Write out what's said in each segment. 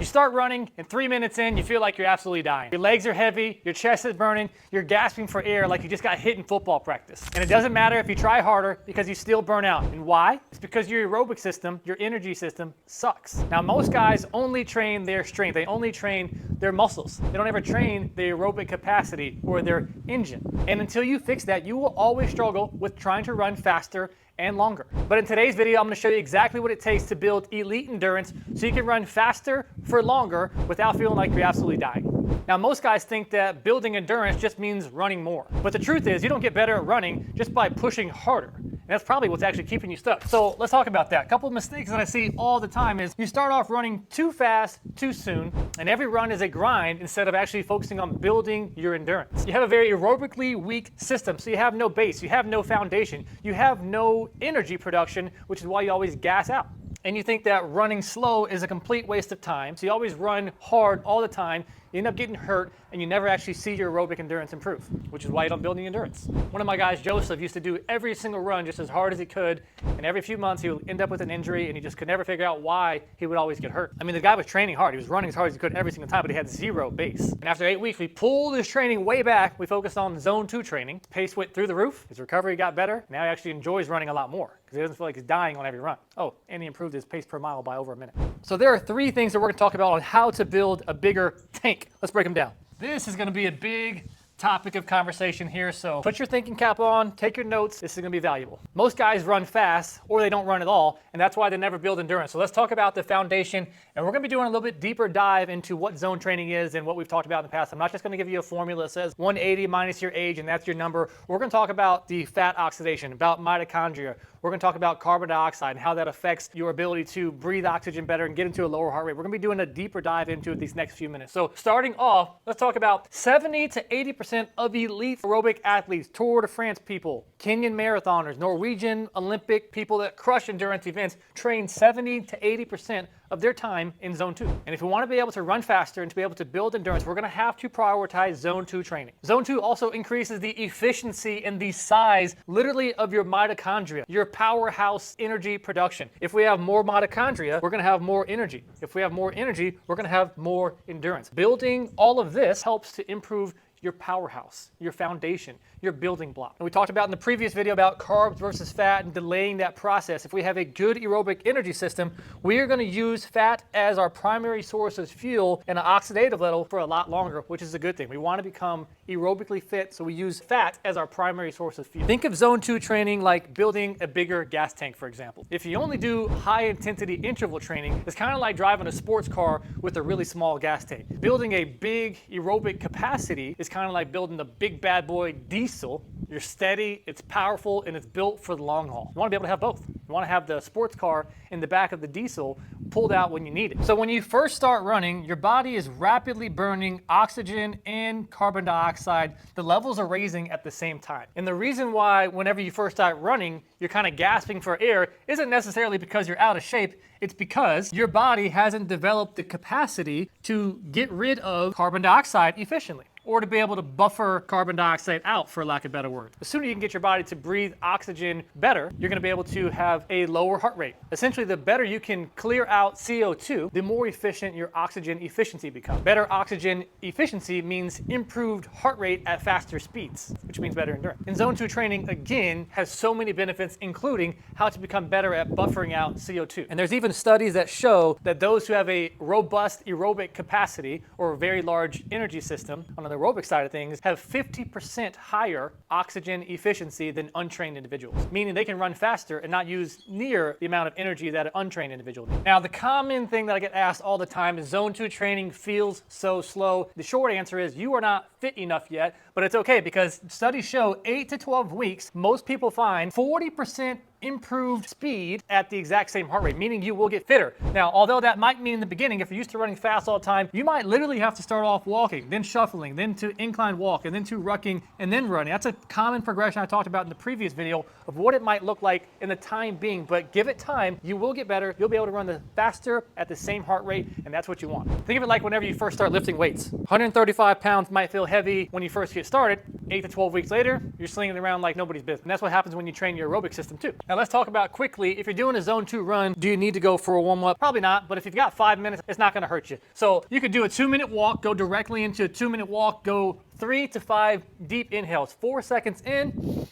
You start running, and 3 minutes in, you feel like you're absolutely dying. Your legs are heavy, your chest is burning, you're gasping for air like you just got hit in football practice. And it doesn't matter if you try harder because you still burn out. And why? It's because your aerobic system, your energy system, sucks. Now, most guys only train their strength. They only train their muscles. They don't ever train their aerobic capacity or their engine. And until you fix that, you will always struggle with trying to run faster and longer. But in today's video, I'm going to show you exactly what it takes to build elite endurance so you can run faster for longer without feeling like you're absolutely dying. Now, most guys think that building endurance just means running more. But the truth is, you don't get better at running just by pushing harder. And that's probably what's actually keeping you stuck. So let's talk about that. A couple of mistakes that I see all the time is you start off running too fast, too soon, and every run is a grind instead of actually focusing on building your endurance. You have a very aerobically weak system, so you have no base, you have no foundation, you have no energy production, which is why you always gas out. And you think that running slow is a complete waste of time, so you always run hard all the time, you end up getting hurt, and you never actually see your aerobic endurance improve, which is why you don't build any endurance. One of my guys, Joseph, used to do every single run just as hard as he could, and every few months he would end up with an injury, and he just could never figure out why he would always get hurt. I mean, the guy was training hard. He was running as hard as he could every single time, but he had zero base. And after 8 weeks, we pulled his training way back. We focused on zone 2 training. Pace went through the roof. His recovery got better. Now he actually enjoys running a lot more because he doesn't feel like he's dying on every run. Oh, and he improved his pace per mile by over a minute. So there are 3 things that we're going to talk about on how to build a bigger tank. Let's break them down. This is going to be a big topic of conversation here, so put your thinking cap on, take your notes. This is going to be valuable. Most guys run fast or they don't run at all, and that's why they never build endurance. So let's talk about the foundation, and we're going to be doing a little bit deeper dive into what zone training is and what we've talked about in the past. I'm not just going to give you a formula that says 180 minus your age and that's your number. We're going to talk about the fat oxidation, about mitochondria. We're going to talk about carbon dioxide and how that affects your ability to breathe oxygen better and get into a lower heart rate. We're going to be doing a deeper dive into it these next few minutes. So starting off, let's talk about 70 to 80% of elite aerobic athletes, Tour de France people, Kenyan marathoners, Norwegian Olympic people that crush endurance events train 70 to 80% of their time in zone 2. And if we want to be able to run faster and to be able to build endurance, we're going to have to prioritize zone 2 training. Zone 2 also increases the efficiency and the size, literally, of your mitochondria, your powerhouse energy production. If we have more mitochondria, we're going to have more energy. If we have more energy, we're going to have more endurance. Building all of this helps to improve your powerhouse, your foundation, your building block. And we talked about in the previous video about carbs versus fat and delaying that process. If we have a good aerobic energy system, we are going to use fat as our primary source of fuel and an oxidative level for a lot longer, which is a good thing. We want to become aerobically fit, so we use fat as our primary source of fuel. Think of zone 2 training like building a bigger gas tank, for example. If you only do high intensity interval training, it's kind of like driving a sports car with a really small gas tank. Building a big aerobic capacity is kind of like building a big bad boy diesel. You're steady, it's powerful, and it's built for the long haul. You want to be able to have both. You want to have the sports car in the back of the diesel pulled out when you need it. So when you first start running, your body is rapidly burning oxygen and carbon dioxide. The levels are raising at the same time. And the reason why whenever you first start running, you're kind of gasping for air isn't necessarily because you're out of shape. It's because your body hasn't developed the capacity to get rid of carbon dioxide efficiently, or to be able to buffer carbon dioxide out, for lack of a better word. The sooner you can get your body to breathe oxygen better, you're going to be able to have a lower heart rate. Essentially, the better you can clear out CO2, the more efficient your oxygen efficiency becomes. Better oxygen efficiency means improved heart rate at faster speeds, which means better endurance. And zone 2 training, again, has so many benefits, including how to become better at buffering out CO2. And there's even studies that show that those who have a robust aerobic capacity or a very large energy system on the aerobic side of things have 50% higher oxygen efficiency than untrained individuals, meaning they can run faster and not use near the amount of energy that an untrained individual needs. Now, the common thing that I get asked all the time is zone 2 training feels so slow. The short answer is you are not fit enough yet, but it's okay because studies show 8 to 12 weeks, most people find 40% improved speed at the exact same heart rate, meaning you will get fitter. Now, although that might mean in the beginning, if you're used to running fast all the time, you might literally have to start off walking, then shuffling, then to incline walk, and then to rucking, and then running. That's a common progression I talked about in the previous video of what it might look like in the time being, but give it time, you will get better. You'll be able to run the faster at the same heart rate, and that's what you want. Think of it like whenever you first start lifting weights. 135 pounds might feel heavy when you first get started. 8 to 12 weeks later, you're slinging it around like nobody's business. And that's what happens when you train your aerobic system too. Now let's talk about quickly, if you're doing a zone 2 run, do you need to go for a warm up? Probably not, but if you've got 5 minutes, it's not gonna hurt you. So you could do a 2-minute walk, go directly into a 2-minute walk, go 3 to 5 deep inhales, 4 seconds in.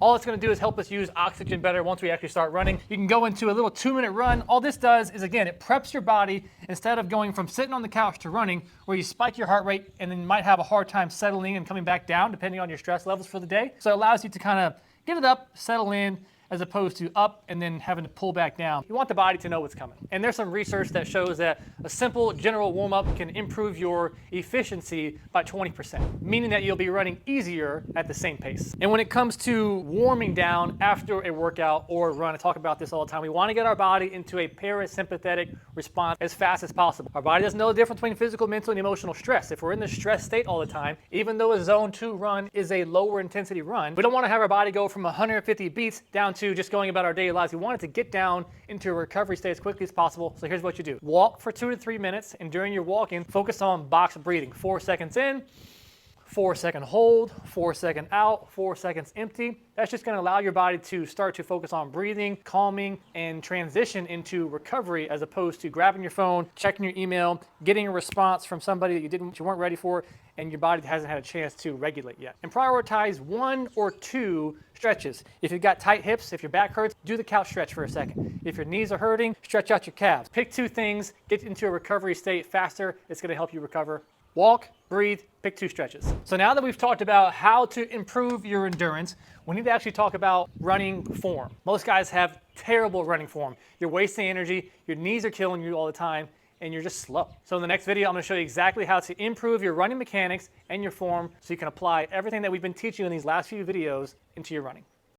All it's going to do is help us use oxygen better once we actually start running. You can go into a little 2-minute run. All this does is, again, it preps your body instead of going from sitting on the couch to running, where you spike your heart rate and then you might have a hard time settling and coming back down depending on your stress levels for the day. So it allows you to kind of get it up, settle in, as opposed to up and then having to pull back down. You want the body to know what's coming. And there's some research that shows that a simple general warm-up can improve your efficiency by 20%, meaning that you'll be running easier at the same pace. And when it comes to warming down after a workout or a run, I talk about this all the time, we want to get our body into a parasympathetic response as fast as possible. Our body doesn't know the difference between physical, mental, and emotional stress. If we're in this stress state all the time, even though a zone 2 run is a lower intensity run, we don't want to have our body go from 150 beats down to just going about our daily lives. We want it to get down into a recovery state as quickly as possible. So here's what you do. Walk for 2 to 3 minutes, and during your walking, focus on box breathing. 4 seconds in, 4-second hold, 4-second out, 4 seconds empty. That's just going to allow your body to start to focus on breathing, calming, and transition into recovery, as opposed to grabbing your phone, checking your email, getting a response from somebody that you weren't ready for, and your body hasn't had a chance to regulate yet. And prioritize 1 or 2 stretches. If you've got tight hips, if your back hurts, do the couch stretch for a second. If your knees are hurting, stretch out your calves. Pick 2 things, get into a recovery state faster. It's going to help you recover. Walk, breathe, pick 2 stretches. So now that we've talked about how to improve your endurance, we need to actually talk about running form. Most guys have terrible running form. You're wasting energy, your knees are killing you all the time, and you're just slow. So in the next video, I'm gonna show you exactly how to improve your running mechanics and your form so you can apply everything that we've been teaching you in these last few videos into your running.